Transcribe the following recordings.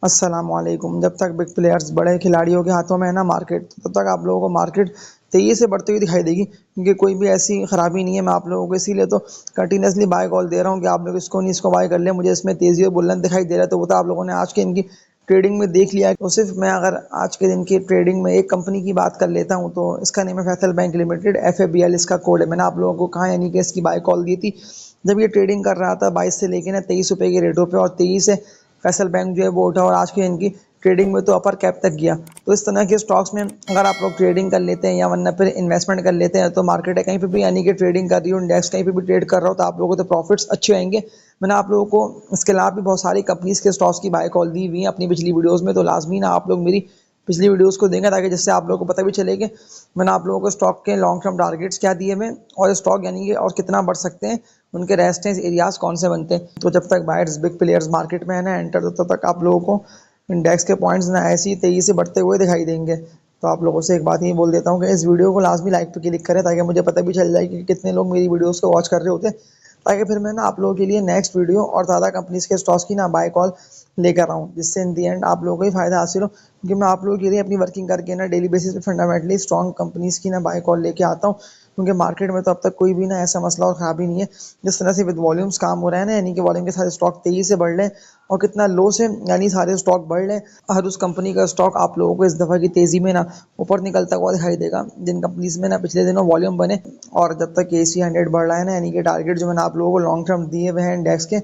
अस्सलामुअलैकुम। जब तक बिग प्लेयर्स बड़े खिलाड़ियों के हाथों में है ना मार्केट, तब तक आप लोगों को मार्केट तेजी से बढ़ती हुई दिखाई देगी, क्योंकि कोई भी ऐसी खराबी नहीं है। मैं आप लोगों को इसीलिए तो कंटिन्यूसली बाय कॉल दे रहा हूँ कि आप लोग इसको नहीं इसको बाय कर ले। मुझे इसमें तेजी और बुलंद दिखाई दे रहा है, तो वो तो आप लोगों ने आज के इनकी ट्रेडिंग में देख लिया है। तो सिर्फ मैं अगर आज के दिन की ट्रेडिंग में एक कंपनी की बात कर लेता हूँ, तो इसका नेम है फैसल बैंक लिमिटेड, FABL इसका कोड है। मैंने आप लोगों को कहा यानी कि इसकी बाय कॉल दी थी जब ये ट्रेडिंग कर रहा था 22 से लेके ना 23 रुपए के रेटों पे, और 23 से फैसल बैंक जो है वो उठा और आज की इनकी ट्रेडिंग में तो अपर कैप तक गया। तो इस तरह के स्टॉक्स में अगर आप लोग ट्रेडिंग कर लेते हैं या वरना फिर इन्वेस्टमेंट कर लेते हैं, तो मार्केट है कहीं पे भी यानी कि ट्रेडिंग कर रही हो, इंडेक्स कहीं पे भी ट्रेड कर रहा हो, तो आप लोगों को तो प्रॉफिट्स अच्छे आएंगे। मैंने आप लोगों को इसके अलावा भी बहुत सारी कंपनीज के स्टॉक्स की बाय कॉल दी हुई है अपनी पिछली वीडियोस में, तो लाजमी ना आप लोग मेरी पिछली वीडियोस को देंगे, ताकि जिससे आप लोगों को पता भी चले कि मैंने आप लोगों को स्टॉक के लॉन्ग टर्म टारगेट्स क्या दिए हुए और स्टॉक यानी कि और कितना बढ़ सकते हैं, उनके रेजिस्टेंस एरियाज कौन से बनते हैं। तो जब तक बायर्स बिग प्लेयर्स मार्केट में है ना एंटर, तब तक आप लोगों को इंडेक्स के पॉइंट्स ना ऐसी तेजी से बढ़ते हुए दिखाई देंगे। तो आप लोगों से एक बात ही बोल देता हूँ कि इस वीडियो को लाजमी लाइक पे क्लिक करें, ताकि मुझे पता भी चल जाए कि कितने लोग मेरी वीडियोस को वॉच कर रहे होते हैं, ताकि फिर मैं ना आप लोगों के लिए नेक्स्ट वीडियो और ज़्यादा कंपनीज के स्टॉक्स की ना बाय कॉल लेकर आऊँ, जिससे इन दी एंड आप लोगों को ही फायदा हासिल हो। क्योंकि मैं आप लोगों के लिए अपनी वर्किंग करके ना डेली बेसिस पे फंडामेंटली स्ट्रॉन्ग कंपनीज की ना बाय कॉल लेके आता हूँ, क्योंकि मार्केट में तो अब तक कोई भी ना ऐसा मसला और खराबी नहीं है। जिस तरह से विद वॉल्यूम्स काम हो रहा है ना, यानी कि वॉल्यूम के सारे स्टॉक तेजी से बढ़ रहे हैं, और कितना लो से यानी सारे स्टॉक बढ़ रहे हैं। हर उस कंपनी का स्टॉक आप लोगों को इस दफ़ा की तेजी में ना ऊपर निकलता हुआ दिखाई देगा, जिन कंपनीज में ना पिछले दिनों वॉल्यूम बने। और जब तक KC 100 बढ़ रहा है ना, यानी कि टारगेट जो मैंने आप लोगों को लॉन्ग टर्म दिए हुए हैं इंडेक्स के,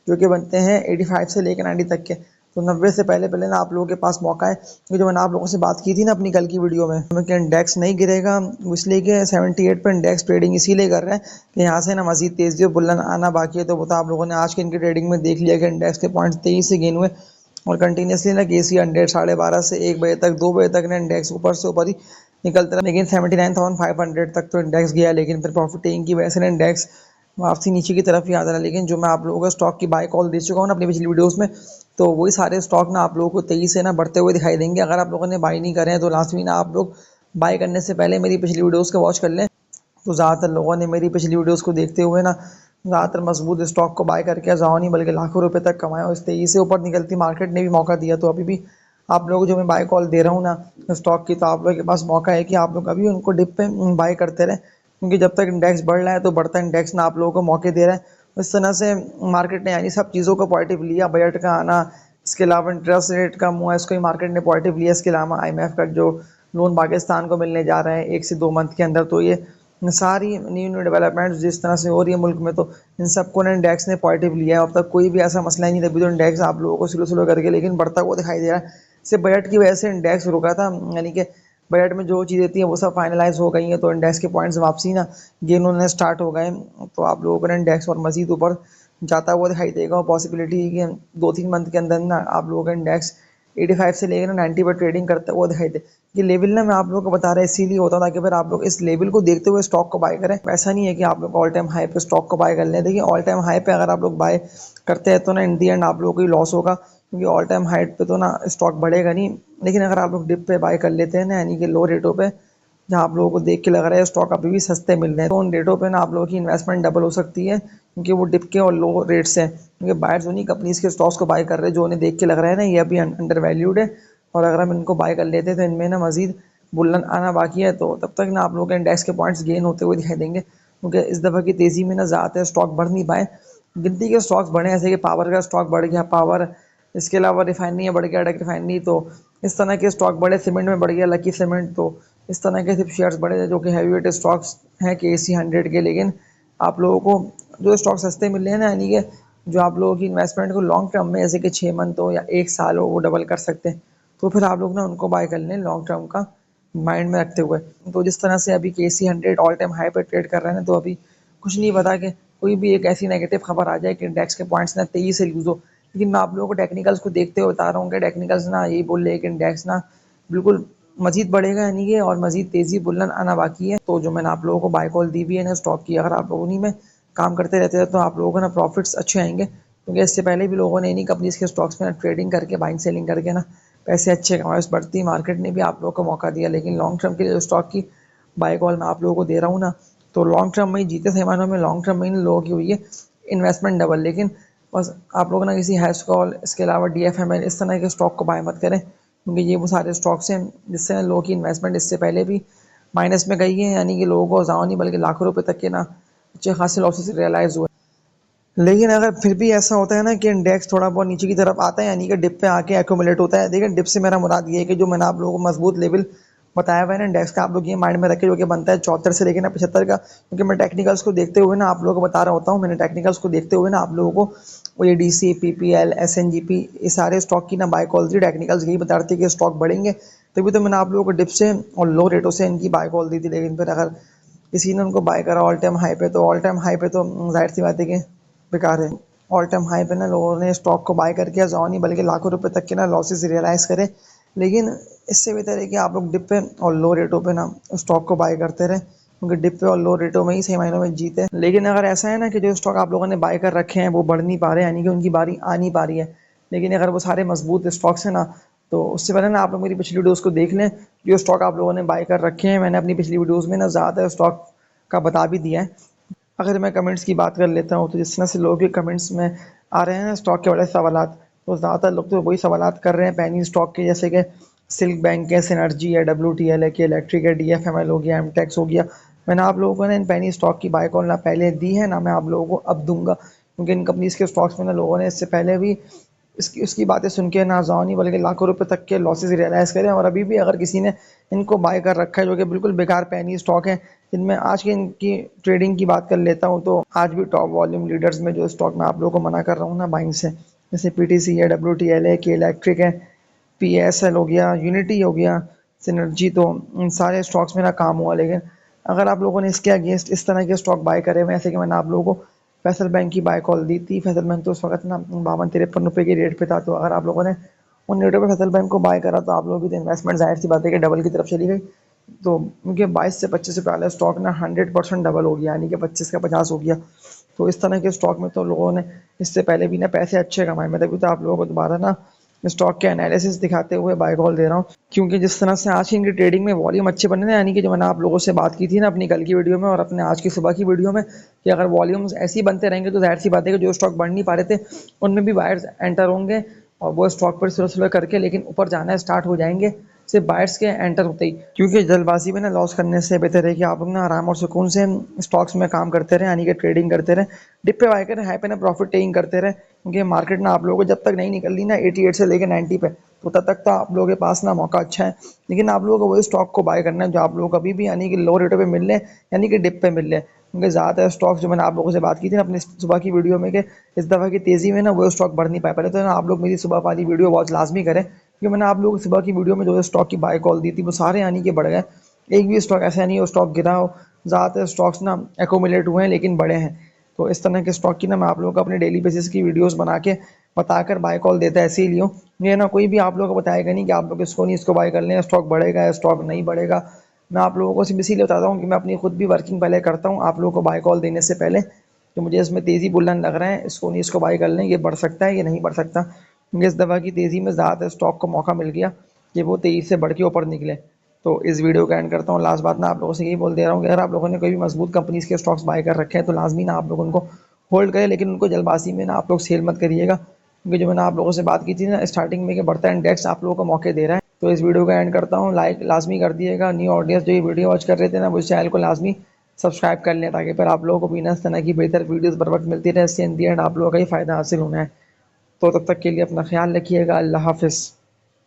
जो कि बनते हैं 85 से लेकर 90 तक के, तो 90 से पहले पहले ना आप लोगों के पास मौका है। क्योंकि जो मैंने आप लोगों से बात की थी ना अपनी कल की वीडियो में कि इंडेक्स नहीं गिरेगा, इसलिए कि 78 पर इंडेक्स ट्रेडिंग इसीलिए कर रहे हैं कि यहाँ से ना मजीद तेजी और बुलंद आना बाकी है। तो वो तो आप लोगों ने आज की इनकी ट्रेडिंग में देख लिया कि इंडेक्स के पॉइंट्स तेजी से गेन हुए, और कंटिन्यूसली ना KC 100 12:30 से 1 बजे तक 2 बजे तक ना इंडेक्स ऊपर से ऊपर ही निकलता रहा। लेकिन 79,500 तक तो इंडेक्स गया, लेकिन फिर प्रॉफिट टेकिंग की वजह से ना इंडेक्स वापसी नीचे की तरफ ही आता रहा। लेकिन जो मैं आप लोगों को स्टॉक की बाय कॉल दे चुका हूँ ना अपनी पिछली वीडियोस में, तो वही सारे स्टॉक ना आप लोगों को तेजी से ना बढ़ते हुए दिखाई देंगे। अगर आप लोगों ने बाय नहीं करे हैं, तो लाजमी ना आप लोग बाय करने से पहले मेरी पिछली वीडियोस को वॉच कर लें। तो ज़्यादातर लोगों ने मेरी पिछली वीडियोस को देखते हुए ना ज़्यादातर मजबूत स्टॉक को बाय करके ज़ाओ नहीं बल्कि लाखों रुपए तक कमाए, और इस तेजी से ऊपर निकलती मार्केट ने भी मौका दिया। तो अभी भी आप लोग जो मैं बाय कॉल दे रहा हूँ ना स्टॉक की, तो आप लोगों के पास मौका है कि आप लोग अभी उनको डिप पे बाय करते रहें, क्योंकि जब तक इंडेक्स बढ़ रहा है तो बढ़ता इंडेक्स ना आप लोगों को मौके दे रहा है। इस तरह से मार्केट ने यानी सब चीज़ों को पॉजिटिव लिया, बजट का आना, इसके अलावा इंटरेस्ट रेट कम हुआ, इसको ही मार्केट ने पॉजिटिव लिया। इसके अलावा IMF का जो लोन पाकिस्तान को मिलने जा रहा है 1 से 2 मंथ के अंदर, तो ये सारी न्यू न्यू डेवलपमेंट्स जिस तरह से हो रही है मुल्क में, तो इन सबको ना इंडेक्स ने पॉजिटिव लिया है। अब तक कोई भी ऐसा मसला ही नहीं था, अभी तो इंडेक्स आप लोगों को स्लो स्लो करके लेकिन बढ़ता हुआ दिखाई दे रहा है। सिर्फ बजट की वजह से इंडेक्स रुका था, यानी कि बजट में जो चीज़ें थी वो सब फाइनलाइज हो गई हैं, तो इंडेक्स के पॉइंट्स वापसी ना गेन होने स्टार्ट हो गए। तो आप लोगों को ना इंडेक्स और मजीद ऊपर जाता हुआ दिखाई देगा, और पॉसिबिलिटी है कि 2-3 मंथ के अंदर ना आप लोगों का इंडेक्स 85 से लेकर 90 पर ट्रेडिंग करता हुआ दिखाई दे। ये लेवल ना मैं आप लोगों को बता रहा इसीलिए होता ताकि फिर आप लोग इस लेवल को देखते हुए स्टॉक को बाय करें। ऐसा नहीं है कि आप लोग ऑल टाइम हाई पे स्टॉक को बाय कर लें। देखिए ऑल टाइम हाई पे अगर आप लोग बाय करते हैं, तो ना इन दी एंड आप लोगों को ही लॉस होगा, क्योंकि ऑल टाइम हाई पे तो ना स्टॉक बढ़ेगा नहीं। लेकिन अगर आप लोग डिप पे बाय कर लेते हैं ना, यानी कि लो रेटों पे, जहाँ आप लोगों को देख के लग रहा है स्टॉक अभी भी सस्ते मिल रहे हैं, तो उन रेटों पे ना आप लोगों की इन्वेस्टमेंट डबल हो सकती है, क्योंकि वो डिप के और लो रेट्स हैं। क्योंकि बायर्स उन्हीं कंपनीज के स्टॉक्स को बाय कर रहे हैं जो उन्हें देख के लग रहा है ना ये अभी अंडर वैल्यूड है, और अगर हम इनको बाय कर लेते हैं तो इनमें ना मजीद बुलन आना बाकी है। तो तब तक ना आप लोगों के इंडेक्स के पॉइंट्स गेन होते हुए दिखाई देंगे, क्योंकि इस दफ़ा की तेज़ी में ना ज़्यादातर स्टॉक बढ़ नहीं पाए। गिनती के स्टॉक्स बढ़े, जैसे कि पावर का स्टॉक बढ़ गया, पावर, इसके अलावा रिफाइनरी बढ़ गया, डक रिफाइनरी, तो इस तरह के स्टॉक बढ़े। सीमेंट में बढ़ गया लकी सीमेंट, तो इस तरह के सिर्फ शेयर्स बढ़े जो कि हैवी वेट स्टॉक्स हैं KC 100 के। लेकिन आप लोगों को जो स्टॉक सस्ते मिल रहे हैं ना, यानी कि जो आप लोगों की इन्वेस्टमेंट को लॉन्ग टर्म में जैसे कि 6 मंथ हो या 1 साल हो वो डबल कर सकते हैं, तो फिर आप लोग ना उनको बाय कर लें लॉन्ग टर्म का माइंड में रखते हुए। तो जिस तरह से अभी KC 100 ऑल टाइम हाई पे ट्रेड कर रहे हैं, तो अभी कुछ नहीं पता कि कोई भी एक ऐसी नेगेटिव खबर आ जाए कि इंडेक्स के पॉइंट्स ना तेजी से लूज हो। लेकिन मैं आप लोगों को टेक्निकल्स को देखते हुए बता रहा हूँ कि टेक्निकल्स ना यही बोल रहे हैं कि इंडेक्स ना बिल्कुल मजीद बढ़ेगा, यानी कि और मजीद तेजी बुलंद आना बाकी है। तो जो मैंने आप लोगों को बाय कॉल दी भी है ना स्टॉक की, अगर आप लोग उन्हीं में काम करते रहते हैं तो आप लोगों को ना प्रॉफिट्स अच्छे आएंगे, क्योंकि इससे पहले भी लोगों ने इन्हीं कंपनीज के स्टॉक्स में ट्रेडिंग करके बाइंग सेलिंग करके ना पैसे अच्छे कमाए। उस बढ़ती मार्केट ने भी आप लोगों को मौका दिया। लेकिन लॉन्ग टर्म के लिए जो स्टॉक की बाय कॉल मैं आप लोगों को दे रहा हूँ ना, तो लॉन्ग टर्म में ही जीते पैमानों में लॉन्ग टर्म में इन लोगों की हुई है इन्वेस्टमेंट डबल। लेकिन बस आप लोग ना किसी हैश कॉल, इसके अलावा DFML इस तरह के स्टॉक को बाय मत करें, क्योंकि ये वो सारे स्टॉक्स हैं जिससे ना लोगों की इन्वेस्टमेंट इससे पहले भी माइनस में गई है, यानी कि लोगों को ज़्यादा नहीं बल्कि लाखों रुपए तक के ना अच्छे खासे लॉसेस रियलाइज़ हुए। लेकिन अगर फिर भी ऐसा होता है ना कि इंडेक्स थोड़ा बहुत नीचे की तरफ आता है, यानी कि डिप पे आके एक्यूमुलेट होता है। देखिए, डिप से मेरा मुराद ये है कि जो मैंने आप लोगों को मजबूत लेवल बताया हुआ है ना इंडेक्स का, आप लोग ये माइंड में रखें, जो कि बनता है 74 से लेकर ना 75 का, क्योंकि मैं टेक्निकल्स को देखते हुए ना आप लोगों को बता रहा होता हूँ। मैंने टेक्निकल्स को देखते हुए ना आप लोगों को वो ये DC, PPL, SNGP, ये सारे स्टॉक की ना बाय कॉल थी। टेक्निकल्स यही बता रहे थे कि स्टॉक बढ़ेंगे, तभी तो मैंने आप लोगों को डिप से और लो रेटों से इनकी बाय कॉल दी थी। लेकिन फिर अगर किसी ने उनको बाय करा ऑल टाइम हाई पे, तो ऑल टाइम हाई पे तो जाहिर सी बात है कि बेकार है। ऑल टाइम हाई पे ना लोगों ने स्टॉक को बाय करके ज़्यादा नहीं बल्कि लाखों रुपए तक के ना लॉसेस रियलाइज करे। लेकिन इससे बेहतर है कि आप लोग डिप पे और लो रेटों पे ना स्टॉक को बाय करते रहें, क्योंकि डिप पे और लो रेटों में ही सही मायनों में जीते हैं। लेकिन अगर ऐसा है ना कि जो स्टॉक आप लोगों ने बाय कर रखे हैं वो बढ़ नहीं पा रहे, यानी कि उनकी बारी आ नहीं पा रही है, लेकिन अगर वो सारे मजबूत स्टॉक्स हैं ना, तो उससे पहले ना आप लोग मेरी पिछली वीडियोस को देख लें। जो स्टॉक आप लोगों ने बाय कर रखे हैं, मैंने अपनी पिछली वीडियोस में ना ज़्यादा स्टॉक का बता भी दिया है। अगर मैं कमेंट्स की बात कर लेता हूँ, तो जिस तरह से लोगों के कमेंट्स में आ रहे हैं स्टॉक के बड़े सवालात, तो ज़्यादातर लोग तो वही सवालात कर रहे हैं पैनी स्टॉक के, जैसे कि सिल्क बैंक है, सिनर्जी है, WTL है, कि इलेक्ट्रिक है, DFML हो गया, एमटेक्स हो गया। मैंने आप लोगों को ना इन पैनी स्टॉक की बाय कॉल ना पहले दी है, ना मैं आप लोगों को अब दूंगा, क्योंकि इन कंपनीज के स्टॉक्स में ना लोगों ने इससे पहले भी इसकी उसकी बातें सुन के ना ज़ानी बल्कि लाखों रुपए तक के लॉसेस रियलाइज़ करें। और अभी भी अगर किसी ने इनको बाय कर रखा है, जो कि बिल्कुल बेकार पैनी स्टॉक है, जिनमें आज की इनकी ट्रेडिंग की बात कर लेता हूँ, तो आज भी टॉप वॉल्यूम लीडर्स में जो स्टॉक मैं आप लोगों को मना कर रहा हूँ ना बाइंग से, जैसे PTC है, WTL है, के इलेक्ट्रिक है, PSL हो गया, यूनिटी हो गया, सिनर्जी, तो इन सारे स्टॉक्स में ना काम हुआ। लेकिन अगर आप लोगों ने इसके अगेंस्ट इस तरह के स्टॉक बाय करे हुए, ऐसे कि मैंने आप लोगों को फैसल बैंक की बाय कॉल दी थी, फैसल बैंक तो उस वक्त ना 52-53 रुपये की रेट पे था, तो अगर आप लोगों ने उन रेटों पे फैसल बैंक को बाय करा, तो आप लोगों की तो इन्वेस्टमेंट जाहिर सी बात है कि डबल की तरफ चली गई। तो उनके 22 से 25 रुपये वाला स्टॉक ना 100% डबल हो गया, यानी कि 25 का 50 हो गया। तो इस तरह के स्टॉक में तो लोगों ने इससे पहले भी ना पैसे अच्छे कमाए। मैं तभी तो आप लोगों को दोबारा ना स्टॉक के एनालिसिस दिखाते हुए बाय कॉल दे रहा हूँ, क्योंकि जिस तरह से आज की इनकी ट्रेडिंग में वॉल्यूम अच्छे बने ना, यानी कि जो मैंने आप लोगों से बात की थी ना अपनी कल की वीडियो में और अपने आज की सुबह की वीडियो में, कि अगर वॉल्यूम्स ऐसे ही बनते रहेंगे तो जाहिर सी बात है कि जो स्टॉक बढ़ नहीं पा रहे थे उनमें भी बायर्स एंटर होंगे, और वो स्टॉक पर स्लो स्लो करके लेकिन ऊपर जाना स्टार्ट हो जाएंगे सिर्फ बायर्स के एंटर होते ही। क्योंकि जल्दबाजी में ना लॉस करने से बेहतर है कि आप लोग ना आराम और सुकून से स्टॉक्स में काम करते रहें, यानी कि ट्रेडिंग करते रहें, डिप पे बाय करें, हाई पे ना प्रॉफिट टेकिंग करते रहें, क्योंकि मार्केट ना आप लोगों को जब तक नहीं निकल ली ना 88 से लेकर 90 पे, तो तब तक तो आप लोगों के पास ना मौका अच्छा है। लेकिन आप लोगों को वही स्टॉक को बाय करना है जो आप लोगों को अभी भी यानी कि लो रेटों पे मिल रहे हैं, यानी कि डिप पे मिल रहे हैं, क्योंकि ज़्यादातर स्टॉक्स जो मैंने आप लोगों से बात की थी ना अपनी सुबह की वीडियो में, कि इस दफ़ा की तेज़ी में ना वो स्टॉक बढ़ नहीं पाए। पहले तो ना आप लोग मेरी सुबह वाली वीडियो वॉच लाजमी करें, क्योंकि मैंने आप लोगों को सुबह की वीडियो में जो स्टॉक की बाय कॉल दी थी वो सारे यानी कि बढ़ गए। एक भी स्टॉक ऐसा नहीं है वो स्टॉक गिरा हो, ज़्यादातर स्टॉक्स ना एकोमुलेट हुए हैं लेकिन बड़े हैं। तो इस तरह के स्टॉक की ना मैं आप लोगों को अपने डेली बेसिस की वीडियोस बना के बताकर बाय कॉल देता है, इसीलिए ये ना कोई भी आप लोगों को बताएगा नहीं कि आप लोग इसको नहीं इसको बाय कर लें, स्टॉक बढ़ेगा या स्टॉक नहीं बढ़ेगा। मैं आप लोगों को सिर्फ इसीलिए बताता हूँ कि मैं अपनी खुद भी वर्किंग पहले करता हूँ आप लोगों को बाय कॉल देने से पहले, कि मुझे इसमें तेज़ी बुलंद लग रहा है, इसको नहीं इसको बाय कर लें, ये बढ़ सकता है ये नहीं बढ़ सकता, क्योंकि इस दफ़ा की तेज़ी में ज़्यादातर स्टॉक को मौका मिल गया कि वो तेज़ी से बढ़ के ऊपर निकले। तो इस वीडियो का एंड करता हूँ। लास्ट बात ना आप लोगों से यही बोल दे रहा हूँ कि अगर आप लोगों ने कोई भी मजबूत कंपनीज के स्टॉक्स बाय कर रखे हैं, तो लाजमी ना आप लोग उनको होल्ड करें, लेकिन उनको जल्दबाजी में ना आप लोग सेल मत करिएगा, क्योंकि जो मैंने आप लोगों से बात की थी ना स्टार्टिंग में कि बढ़ता इंडेक्स आप लोगों को मौके दे रहा है। तो इस वीडियो का एंड करता हूँ। लाइक लाजमी कर दिएगा, न्यू ऑडियंस जो ये वीडियो वॉच कर रहे थे ना वो इस चैनल को लाजमी सब्सक्राइब कर लें, ताकि फिर आप लोगों को भी ना इस तरह की बेहतर वीडियोज़ बर वक्त मिलती रहे, इससे इन दी एंड आप लोगों का ही फ़ायदा हासिल होना है। तो तब तक के लिए अपना ख्याल रखिएगा। अल्लाह हाफिज़।